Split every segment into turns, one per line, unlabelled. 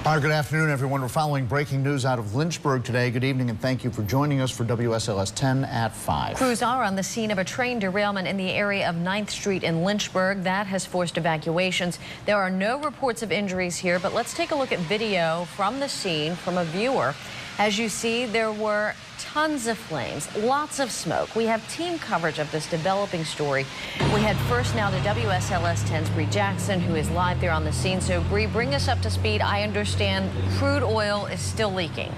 All right, good afternoon, everyone. We're following breaking news out of Lynchburg today. Good evening, and thank you for joining us for WSLS 10 at 5.
Crews are on the scene of a train derailment in the area of 9th Street in Lynchburg. That has forced evacuations. There are no reports of injuries here, but let's take a look at video from the scene from a viewer. As you see, there were tons of flames, lots of smoke. We have team coverage of this developing story. We head first now to WSLS 10's Bree Jackson, who is live there on the scene. So, Bree, bring us up to speed. I understand crude oil is still leaking.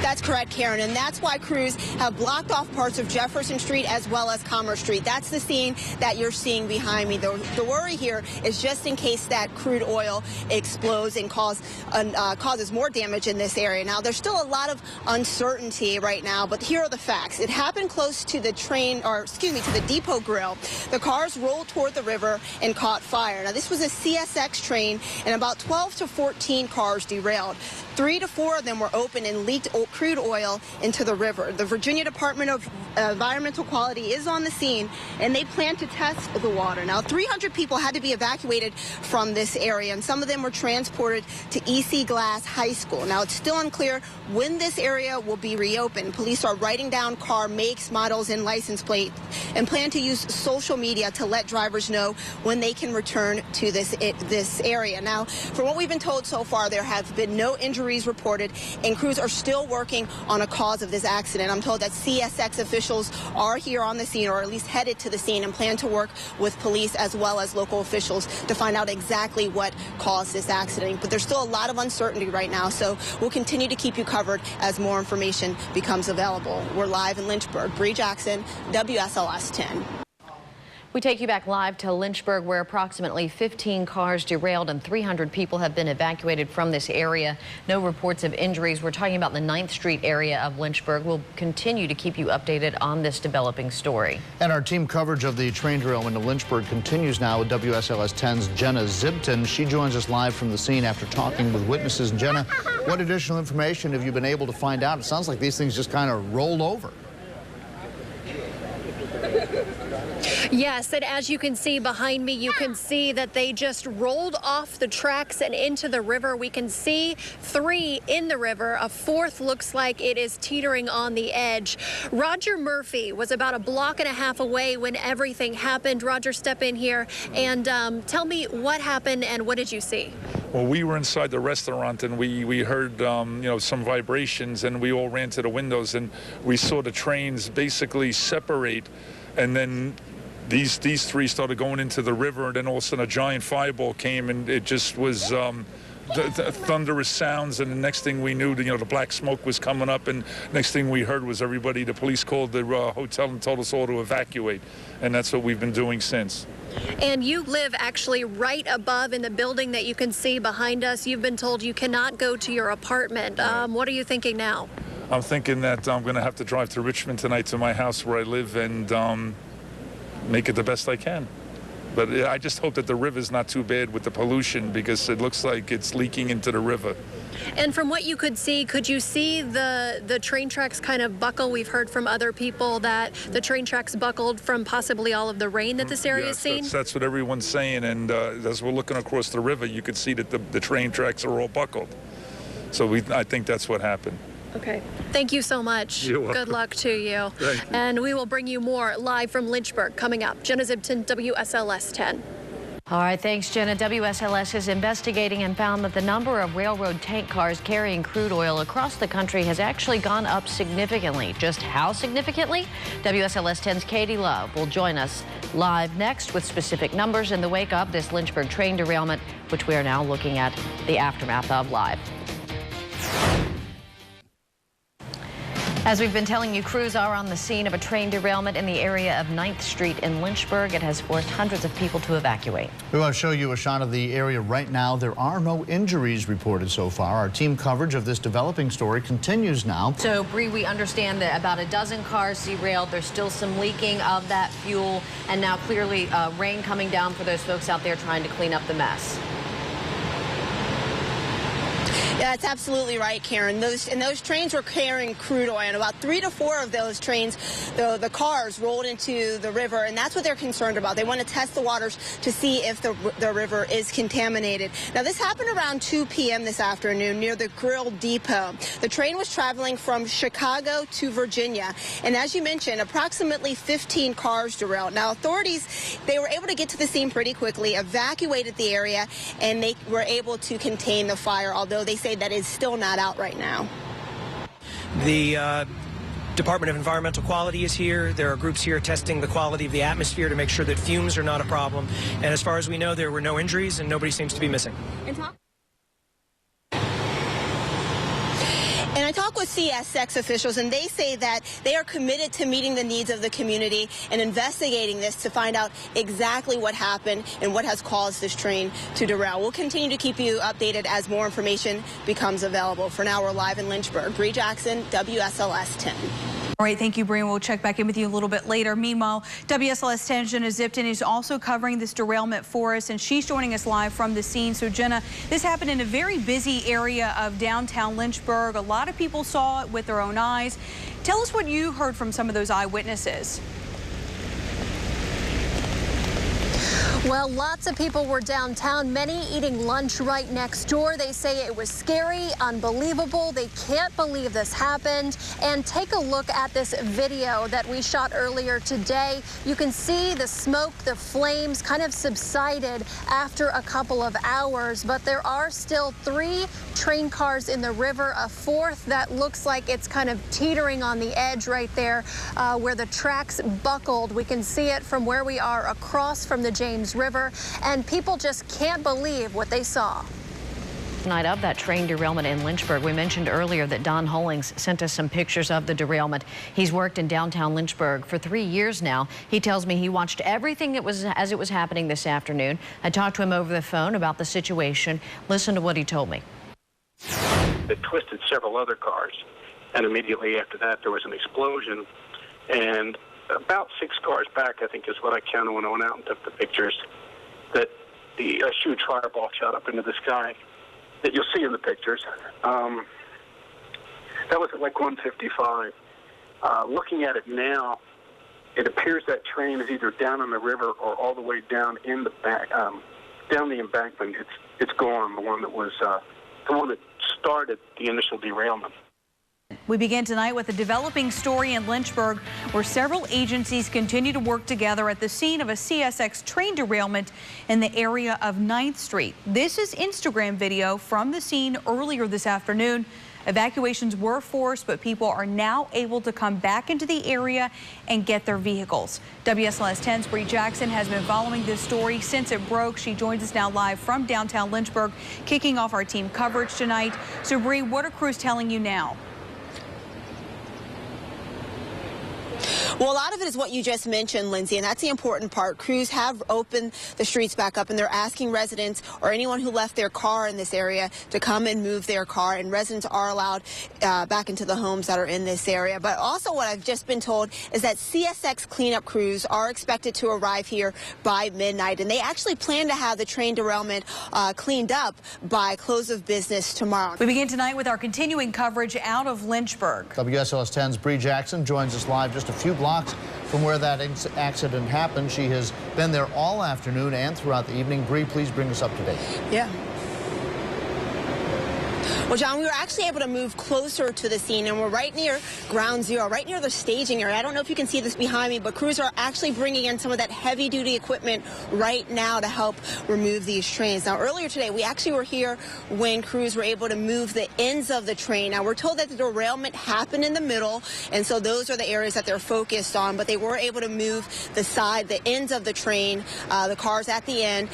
That's correct, Karen, and that's why crews have blocked off parts of Jefferson Street as well as Commerce Street. That's the scene that you're seeing behind me. The worry here is just in case that crude oil explodes and causes more damage in this area. Now, there's still a lot of uncertainty right now, but here are the facts. It happened close to the to the depot grill. The cars rolled toward the river and caught fire. Now, this was a CSX train, and about 12 to 14 cars derailed. 3 to 4 of them were open and leaked crude oil into the river. The Virginia Department of Environmental Quality is on the scene, and they plan to test the water. Now, 300 people had to be evacuated from this area, and some of them were transported to E.C. Glass High School. Now, it's still unclear when this area will be reopened. Police are writing down car makes, models, and license plates, and plan to use social media to let drivers know when they can return to this area. Now, from what we've been told so far, there have been no injuries reported, and crews are still working on a cause of this accident. I'm told that CSX officials are here on the scene, or at least headed to the scene, and plan to work with police as well as local officials to find out exactly what caused this accident. But there's still a lot of uncertainty right now, so we'll continue to keep you covered as more information becomes available. We're live in Lynchburg. Bree Jackson, WSLS 10.
We take you back live to Lynchburg, where approximately 15 cars derailed and 300 people have been evacuated from this area. No reports of injuries. We're talking about the 9th Street area of Lynchburg. We'll continue to keep you updated on this developing story.
And our team coverage of the train derailment in Lynchburg continues now with WSLS 10's Jenna Zibton. She joins us live from the scene after talking with witnesses. And Jenna, what additional information have you been able to find out? It sounds like these things just kind of rolled over.
Yes, and as you can see behind me, you can see that they just rolled off the tracks and into the river. We can see 3 in the river. A 4th looks like it is teetering on the edge. Roger Murphy was about a block and a half away when everything happened. Roger, step in here and tell me what happened and what did you see?
Well, we were inside the restaurant, and we heard some vibrations, and we all ran to the windows, and we saw the trains basically separate, and then these 3 started going into the river, and then all of a sudden a giant fireball came, and it just was the thunderous sounds, and the next thing we knew, the black smoke was coming up, and next thing we heard was the police called the hotel and told us all to evacuate, and that's what we've been doing since.
And you live actually right above in the building that you can see behind us. You've been told you cannot go to your apartment. What are you thinking now?
I'm thinking that I'm going to have to drive to Richmond tonight to my house where I live and make it the best I can. But I just hope that the river's not too bad with the pollution, because it looks like it's leaking into the river.
And from what you could you see the train tracks kind of buckle? We've heard from other people that the train tracks buckled from possibly all of the rain that this area has seen.
That's what everyone's saying, and as we're looking across the river, you could see that the train tracks are all buckled. So I think that's what happened.
Okay. Thank you so much.
You're welcome.
Good luck to you.
Thank you.
And we will bring you more live from Lynchburg coming up. Jenna Zibton, WSLS 10.
All right, thanks, Jenna. WSLS is investigating and found that the number of railroad tank cars carrying crude oil across the country has actually gone up significantly. Just how significantly? WSLS 10's Katie Love will join us live next with specific numbers in the wake of this Lynchburg train derailment, which we are now looking at the aftermath of live. As we've been telling you, crews are on the scene of a train derailment in the area of 9th Street in Lynchburg. It has forced hundreds of people to evacuate.
We want to show you a shot of the area right now. There are no injuries reported so far. Our team coverage of this developing story continues now.
So, Bree, we understand that about a dozen cars derailed. There's still some leaking of that fuel, and now clearly rain coming down for those folks out there trying to clean up the mess.
Yeah, that's absolutely right, Karen. Those trains were carrying crude oil, and about 3 to 4 of those trains, the cars rolled into the river, and that's what they're concerned about. They want to test the waters to see if the river is contaminated. Now, this happened around 2 p.m. this afternoon near the Grill Depot. The train was traveling from Chicago to Virginia, and as you mentioned, approximately 15 cars derailed. Now, authorities, they were able to get to the scene pretty quickly, evacuated the area, and they were able to contain the fire, although they say that is still not out right now.
The Department of Environmental Quality is here. There are groups here testing the quality of the atmosphere to make sure that fumes are not a problem. And as far as we know, there were no injuries and nobody seems to be missing.
And I talk with CSX officials, and they say that they are committed to meeting the needs of the community and investigating this to find out exactly what happened and what has caused this train to derail. We'll continue to keep you updated as more information becomes available. For now, we're live in Lynchburg. Bree Jackson, WSLS 10.
All right, thank you, Bree. We'll check back in with you a little bit later. Meanwhile, WSLS 10's Jenna Zipton is also covering this derailment for us, and she's joining us live from the scene. So, Jenna, this happened in a very busy area of downtown Lynchburg. A lot of people saw it with their own eyes. Tell us what you heard from some of those eyewitnesses.
Well, lots of people were downtown, many eating lunch right next door. They say it was scary, unbelievable. They can't believe this happened. And take a look at this video that we shot earlier today. You can see the smoke, the flames kind of subsided after a couple of hours, but there are still 3 train cars in the river, a 4th that looks like it's kind of teetering on the edge right there where the tracks buckled. We can see it from where we are across from the James River, and people just can't believe what they saw.
Night of that train derailment in Lynchburg. We mentioned earlier that Don Hollings sent us some pictures of the derailment. He's worked in downtown Lynchburg for 3 years now. He tells me he watched everything that was as it was happening this afternoon. I talked to him over the phone about the situation. Listen to what he told me.
It twisted several other cars, and immediately after that there was an explosion, and about 6 cars back, I think is what I counted when I went out and took the pictures, that the huge fireball shot up into the sky that you'll see in the pictures. That was at like 1:55. Looking at it now, it appears that train is either down on the river or all the way down in the back, down the embankment. It's gone. The one that started the initial derailment.
We begin tonight with a developing story in Lynchburg where several agencies continue to work together at the scene of a CSX train derailment in the area of 9th Street. This is Instagram video from the scene earlier this afternoon. Evacuations were forced, but people are now able to come back into the area and get their vehicles. WSLS 10's Bree Jackson has been following this story since it broke. She joins us now live from downtown Lynchburg, kicking off our team coverage tonight. So, Bree, what are crews telling you now?
Well, a lot of it is what you just mentioned, Lindsay, and that's the important part. Crews have opened the streets back up, and they're asking residents or anyone who left their car in this area to come and move their car, and residents are allowed back into the homes that are in this area. But also what I've just been told is that CSX cleanup crews are expected to arrive here by midnight, and they actually plan to have the train derailment cleaned up by close of business tomorrow.
We begin tonight with our continuing coverage out of Lynchburg.
WSLS 10's Bree Jackson joins us live just a few blocks from where that accident happened. She has been there all afternoon and throughout the evening. Bree, please bring us up to date.
Yeah. Well, John, we were actually able to move closer to the scene, and we're right near ground zero, right near the staging area. I don't know if you can see this behind me, but crews are actually bringing in some of that heavy-duty equipment right now to help remove these trains. Now, earlier today, we actually were here when crews were able to move the ends of the train. Now, we're told that the derailment happened in the middle, and so those are the areas that they're focused on, but they were able to move the ends of the train, the cars at the end,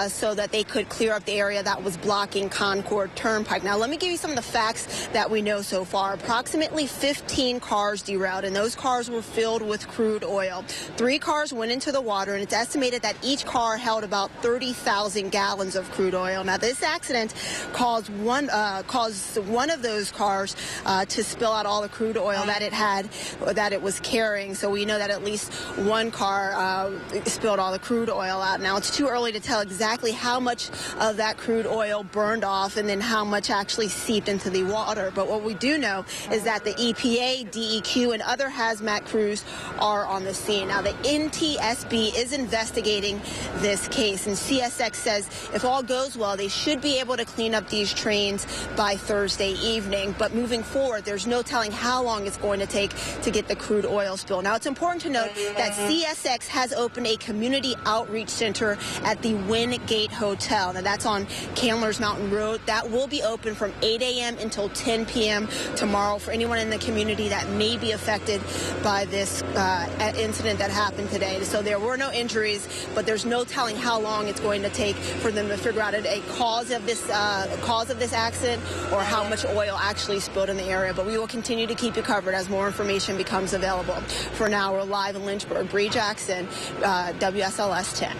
so that they could clear up the area that was blocking Concord Turnpike. Now, let me give give you some of the facts that we know so far. Approximately 15 cars derailed, and those cars were filled with crude oil. 3 cars went into the water, and it's estimated that each car held about 30,000 gallons of crude oil. Now, this accident caused one of those cars to spill out all the crude oil that it was carrying. So we know that at least one car spilled all the crude oil out. Now, it's too early to tell exactly how much of that crude oil burned off and then how much actually seeped into the water. But what we do know is that the EPA, DEQ, and other hazmat crews are on the scene. Now, the NTSB is investigating this case, and CSX says if all goes well, they should be able to clean up these trains by Thursday evening. But moving forward, there's no telling how long it's going to take to get the crude oil spill. Now, it's important to note that CSX has opened a community outreach center at the Wingate Hotel. Now, that's on Candler's Mountain Road. That will be open from 8 a.m. until 10 p.m. tomorrow for anyone in the community that may be affected by this incident that happened today. So there were no injuries, but there's no telling how long it's going to take for them to figure out a cause of this accident or how much oil actually spilled in the area. But we will continue to keep you covered as more information becomes available. For now, we're live in Lynchburg. Bree Jackson, WSLS 10.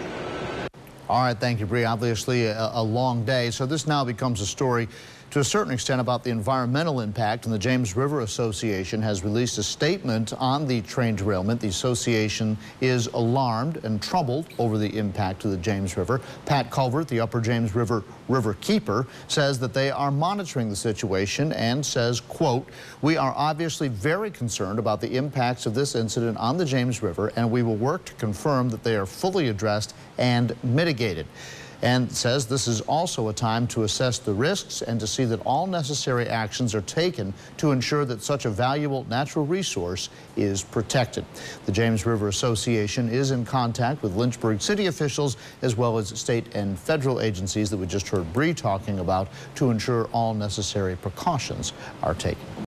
All right, thank you, Bree. Obviously a long day. So this now becomes a story to a certain extent about the environmental impact, and the James River Association has released a statement on the train derailment. The association is alarmed and troubled over the impact of the James River. Pat Culvert, the Upper James River Riverkeeper, says that they are monitoring the situation and says, quote, "We are obviously very concerned about the impacts of this incident on the James River, and we will work to confirm that they are fully addressed and mitigated." And says this is also a time to assess the risks and to see that all necessary actions are taken to ensure that such a valuable natural resource is protected. The James River Association is in contact with Lynchburg city officials as well as state and federal agencies that we just heard Bree talking about to ensure all necessary precautions are taken.